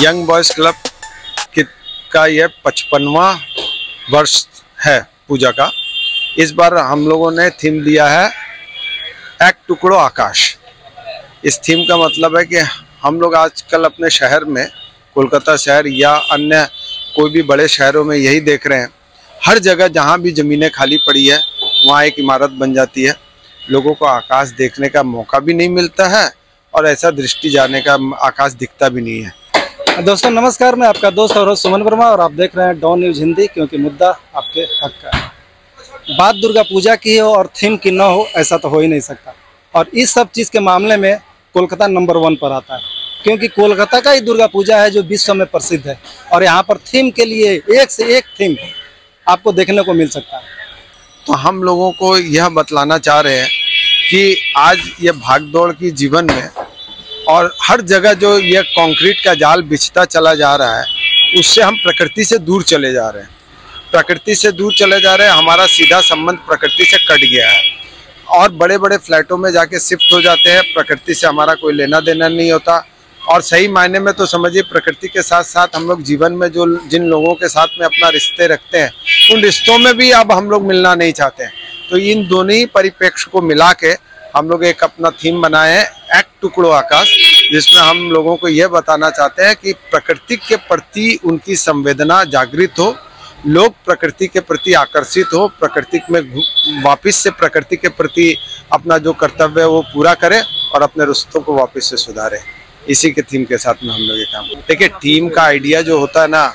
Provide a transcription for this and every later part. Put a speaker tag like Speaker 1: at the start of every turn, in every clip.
Speaker 1: Young boys club का यह 55वां वर्ष है पूजा का। इस बार हम लोगों ने थीम दिया है एक टुकड़ो आकाश। इस थीम का मतलब है कि हम लोग आजकल अपने शहर में, कोलकाता शहर या अन्य कोई भी बड़े शहरों में यही देख रहे हैं, हर जगह जहाँ भी ज़मीनें खाली पड़ी है वहाँ एक इमारत बन जाती है। लोगों को आकाश देखने का मौका भी नहीं मिलता है और ऐसा दृष्टि जाने का आकाश दिखता भी नहीं है।
Speaker 2: दोस्तों नमस्कार, मैं आपका दोस्त और सुमन वर्मा और आप देख रहे हैं डॉन न्यूज़ हिंदी, क्योंकि मुद्दा आपके हक का है। बात दुर्गा पूजा की हो और थीम की न हो, ऐसा तो हो ही नहीं सकता। और इस सब चीज़ के मामले में कोलकाता नंबर 1 पर आता है, क्योंकि कोलकाता का ही दुर्गा पूजा है जो विश्व में प्रसिद्ध है। और यहाँ पर थीम के लिए एक से एक थीम आपको देखने को मिल सकता है।
Speaker 1: तो हम लोगों को यह बतलाना चाह रहे हैं कि आज ये भागदौड़ की जीवन में और हर जगह जो ये कंक्रीट का जाल बिछता चला जा रहा है, उससे हम प्रकृति से दूर चले जा रहे हैं। प्रकृति से दूर चले जा रहे हैं, हमारा सीधा संबंध प्रकृति से कट गया है और बड़े बड़े फ्लैटों में जाके शिफ्ट हो जाते हैं। प्रकृति से हमारा कोई लेना देना नहीं होता। और सही मायने में तो समझिए, प्रकृति के साथ साथ हम लोग जीवन में जो जिन लोगों के साथ में अपना रिश्ते रखते हैं, उन रिश्तों में भी अब हम लोग मिलना नहीं चाहते हैं। तो इन दोनों ही परिप्रेक्ष्य को मिला के हम लोग एक अपना थीम बनाए हैं, एक टुकड़ो आकाश, जिसमें हम लोगों को यह बताना चाहते हैं कि प्रकृति के प्रति उनकी संवेदना जागृत हो, लोग प्रकृति के प्रति आकर्षित हो, प्रकृति में वापस से प्रकृति के प्रति अपना जो कर्तव्य है वो पूरा करें और अपने रिश्तों को वापस से सुधारें। इसी के थीम के साथ में हम लोग ये काम करते हैं। देखिए, टीम का आइडिया जो होता है ना,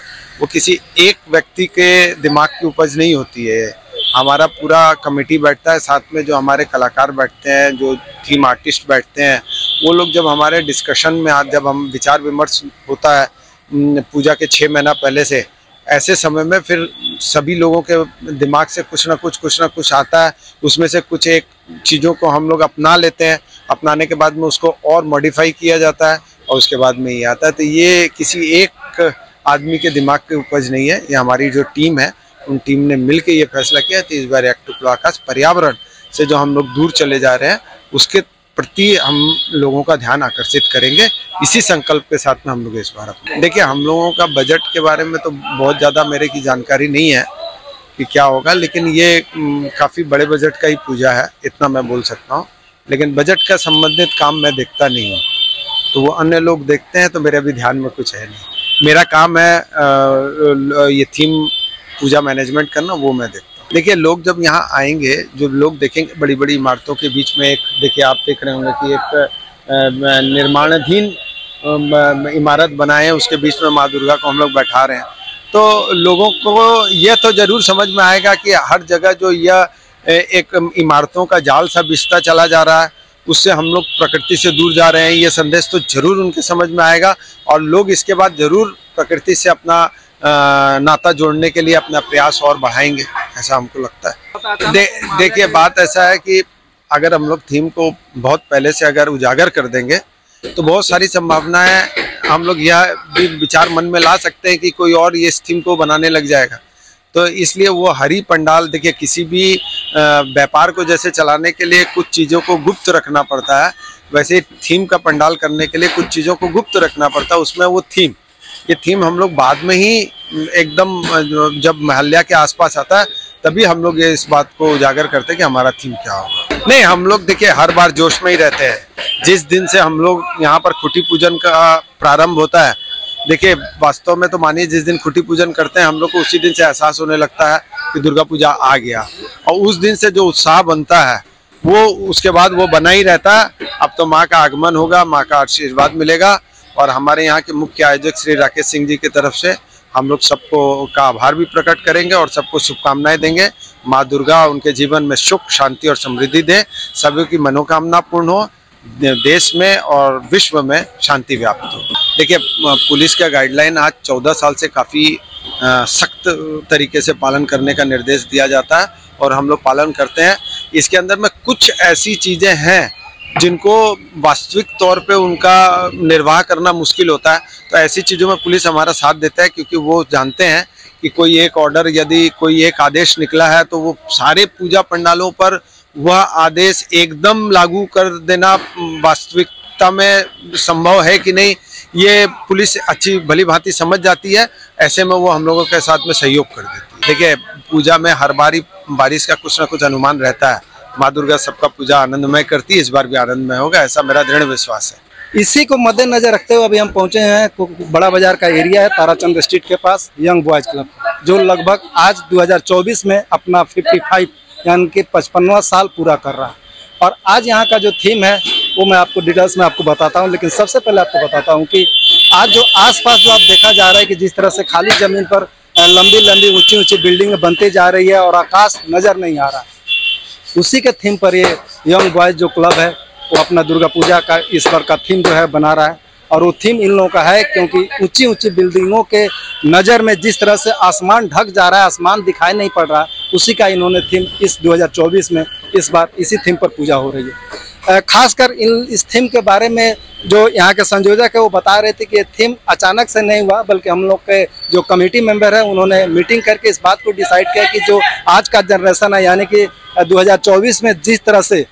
Speaker 1: वो किसी एक व्यक्ति के दिमाग की उपज नहीं होती है। हमारा पूरा कमेटी बैठता है, साथ में जो हमारे कलाकार बैठते हैं, जो थीम आर्टिस्ट बैठते हैं, वो लोग जब हमारे डिस्कशन में जब हम विचार विमर्श होता है पूजा के 6 महीना पहले से, ऐसे समय में फिर सभी लोगों के दिमाग से कुछ ना कुछ आता है। उसमें से कुछ एक चीज़ों को हम लोग अपना लेते हैं, अपनाने के बाद में उसको और मॉडिफाई किया जाता है और उसके बाद में ये आता है। तो ये किसी एक आदमी के दिमाग की उपज नहीं है, ये हमारी जो टीम है, उन टीम ने मिल के ये फैसला किया। तो इस बार एक टुकड़ा आकाश पर्यावरण से जो हम लोग दूर चले जा रहे हैं, उसके प्रति हम लोगों का ध्यान आकर्षित करेंगे। इसी संकल्प के साथ में हम लोग इस बार देखिए, हम लोगों का बजट के बारे में तो बहुत ज़्यादा मेरे की जानकारी नहीं है कि क्या होगा, लेकिन ये काफ़ी बड़े बजट का ही पूजा है, इतना मैं बोल सकता हूँ। लेकिन बजट का संबंधित काम मैं देखता नहीं हूँ, तो वो अन्य लोग देखते हैं, तो मेरे अभी ध्यान में कुछ है नहीं। मेरा काम है ये थीम पूजा मैनेजमेंट करना, वो मैं देखता हूँ। देखिए, लोग जब यहाँ आएंगे, जो लोग देखेंगे बड़ी बड़ी इमारतों के बीच में एक, देखिए आप देख रहे होंगे कि एक निर्माणाधीन इमारत बनाए हैं, उसके बीच में माँ दुर्गा को हम लोग बैठा रहे हैं। तो लोगों को यह तो जरूर समझ में आएगा कि हर जगह जो यह एक इमारतों का जाल सा बिछता चला जा रहा है, उससे हम लोग प्रकृति से दूर जा रहे हैं, ये संदेश तो जरूर उनके समझ में आएगा और लोग इसके बाद जरूर प्रकृति से अपना नाता जोड़ने के लिए अपना प्रयास और बढ़ाएंगे, ऐसा हमको लगता है। देखिए, बात ऐसा है कि अगर हम लोग थीम को बहुत पहले से अगर उजागर कर देंगे, तो बहुत सारी संभावनाएं हम लोग यह भी विचार मन में ला सकते हैं कि कोई और ये इस थीम को बनाने लग जाएगा। तो इसलिए वो हरी पंडाल, देखिए किसी भी व्यापार को जैसे चलाने के लिए कुछ चीज़ों को गुप्त रखना पड़ता है, वैसे थीम का पंडाल करने के लिए कुछ चीज़ों को गुप्त रखना पड़ता है। उसमें वो थीम, ये थीम हम लोग बाद में ही एकदम जब महल्या के आसपास आता है, तभी हम लोग ये इस बात को उजागर करते हैं कि हमारा थीम क्या होगा। नहीं, हम लोग देखिए हर बार जोश में ही रहते हैं। जिस दिन से हम लोग यहाँ पर खुटी पूजन का प्रारंभ होता है, देखिए वास्तव में तो मानिए जिस दिन खुटी पूजन करते हैं हम लोग को, उसी दिन से एहसास होने लगता है कि दुर्गा पूजा आ गया। और उस दिन से जो उत्साह बनता है वो उसके बाद वो बना ही रहता है। अब तो माँ का आगमन होगा, माँ का आशीर्वाद मिलेगा और हमारे यहाँ के मुख्य आयोजक श्री राकेश सिंह जी की तरफ से हम लोग सबको का आभार भी प्रकट करेंगे और सबको शुभकामनाएं देंगे। माँ दुर्गा उनके जीवन में सुख, शांति और समृद्धि दे, सभी की मनोकामना पूर्ण हो, देश में और विश्व में शांति व्याप्त हो। देखिए, पुलिस का गाइडलाइन आज 14 साल से काफ़ी सख्त तरीके से पालन करने का निर्देश दिया जाता है और हम लोग पालन करते हैं। इसके अंदर में कुछ ऐसी चीज़ें हैं जिनको वास्तविक तौर पे उनका निर्वाह करना मुश्किल होता है, तो ऐसी चीज़ों में पुलिस हमारा साथ देता है, क्योंकि वो जानते हैं कि कोई एक ऑर्डर, यदि कोई एक आदेश निकला है तो वो सारे पूजा पंडालों पर वह आदेश एकदम लागू कर देना वास्तविकता में संभव है कि नहीं, ये पुलिस अच्छी भली भांति समझ जाती है, ऐसे में वो हम लोगों के साथ में सहयोग कर देती है। देखिए, पूजा में हर बारी बारिश का कुछ ना कुछ अनुमान रहता है। माँ दुर्गा सबका पूजा आनंदमय करती है, इस बार भी आनंदमय होगा, ऐसा मेरा दृढ़ विश्वास है।
Speaker 2: इसी को मद्देनजर रखते हुए अभी हम पहुंचे हैं बड़ा बाजार का एरिया है, ताराचंद स्ट्रीट के पास यंग बॉयज क्लब, जो लगभग आज 2024 में अपना 55 यानी कि 55वां साल पूरा कर रहा है। और आज यहाँ का जो थीम है वो मैं आपको डिटेल्स में आपको बताता हूँ, लेकिन सबसे पहले आपको बताता हूँ कि आज जो आसपास जो आप देखा जा रहा है कि जिस तरह से खाली जमीन पर लंबी लंबी ऊंची ऊंची बिल्डिंग बनती जा रही है और आकाश नजर नहीं आ रहा है, उसी के थीम पर ये यंग बॉयज जो क्लब है वो अपना दुर्गा पूजा का इस बार का थीम जो है बना रहा है। और वो थीम इन लोगों का है क्योंकि ऊंची ऊंची बिल्डिंगों के नज़र में जिस तरह से आसमान ढक जा रहा है, आसमान दिखाई नहीं पड़ रहा, उसी का इन्होंने थीम इस 2024 में इस बार इसी थीम पर पूजा हो रही है। खासकर इस थीम के बारे में जो यहाँ के संयोजक है वो बता रहे थे कि ये थीम अचानक से नहीं हुआ, बल्कि हम लोग के जो कमेटी मेंबर है उन्होंने मीटिंग करके इस बात को डिसाइड किया कि जो आज का जनरेशन है, यानी कि 2024 में जिस तरह से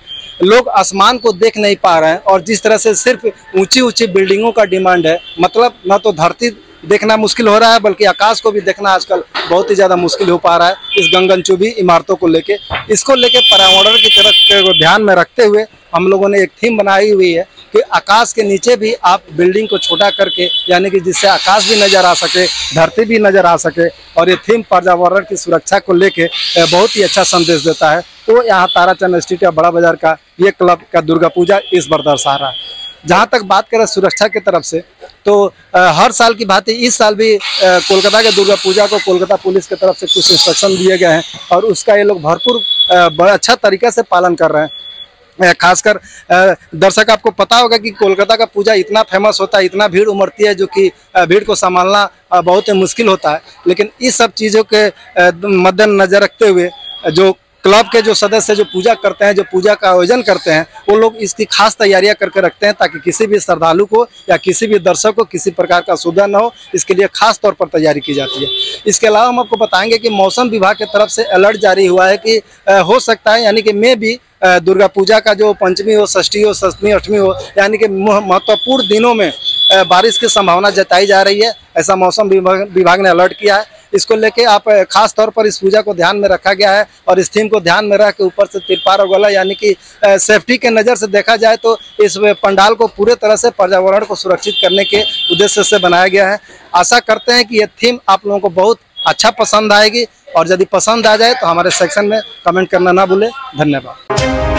Speaker 2: लोग आसमान को देख नहीं पा रहे हैं और जिस तरह से सिर्फ ऊंची ऊंची बिल्डिंगों का डिमांड है, मतलब ना तो धरती देखना मुश्किल हो रहा है बल्कि आकाश को भी देखना आजकल बहुत ही ज़्यादा मुश्किल हो पा रहा है इस गगनचुंबी इमारतों को लेके। इसको लेके पर्यावरण की तरफ को ध्यान में रखते हुए हम लोगों ने एक थीम बनाई हुई है कि आकाश के नीचे भी आप बिल्डिंग को छोटा करके, यानी कि जिससे आकाश भी नज़र आ सके, धरती भी नज़र आ सके, और ये थीम पर्यावरण की सुरक्षा को लेके बहुत ही अच्छा संदेश देता है। तो यहाँ ताराचंद स्ट्रीट या बड़ा बाजार का ये क्लब का दुर्गा पूजा इस बार दर्शा रहा है। जहाँ तक बात करें सुरक्षा की तरफ से, तो हर साल की भांति इस साल भी कोलकाता के दुर्गा पूजा को कोलकाता पुलिस की तरफ से कुछ इंस्ट्रक्शन दिए गए हैं और उसका ये लोग भरपूर बड़ा अच्छा तरीके से पालन कर रहे हैं। खासकर दर्शक आपको पता होगा कि कोलकाता का पूजा इतना फेमस होता है, इतना भीड़ उमड़ती है जो कि भीड़ को संभालना बहुत ही मुश्किल होता है। लेकिन इस सब चीज़ों के मद्देनजर रखते हुए जो क्लब के जो सदस्य जो पूजा करते हैं, जो पूजा का आयोजन करते हैं, वो लोग इसकी खास तैयारियां करके रखते हैं ताकि किसी भी श्रद्धालु को या किसी भी दर्शक को किसी प्रकार का असुविधा न हो, इसके लिए खास तौर पर तैयारी की जाती है। इसके अलावा हम आपको बताएंगे कि मौसम विभाग की तरफ से अलर्ट जारी हुआ है कि हो सकता है, यानी कि मे भी दुर्गा पूजा का जो पंचमी हो, षष्ठी हो, सप्तमी, अष्टमी हो, यानी कि महत्वपूर्ण दिनों में बारिश की संभावना जताई जा रही है, ऐसा मौसम विभाग ने अलर्ट किया है। इसको लेके आप खास तौर पर इस पूजा को ध्यान में रखा गया है और इस थीम को ध्यान में रख के ऊपर से तिरपाल और गोला, यानी कि सेफ्टी के नज़र से देखा जाए तो इस पंडाल को पूरे तरह से पर्यावरण को सुरक्षित करने के उद्देश्य से बनाया गया है। आशा करते हैं कि ये थीम आप लोगों को बहुत अच्छा पसंद आएगी और यदि पसंद आ जाए तो हमारे सेक्शन में कमेंट करना ना भूलें। धन्यवाद।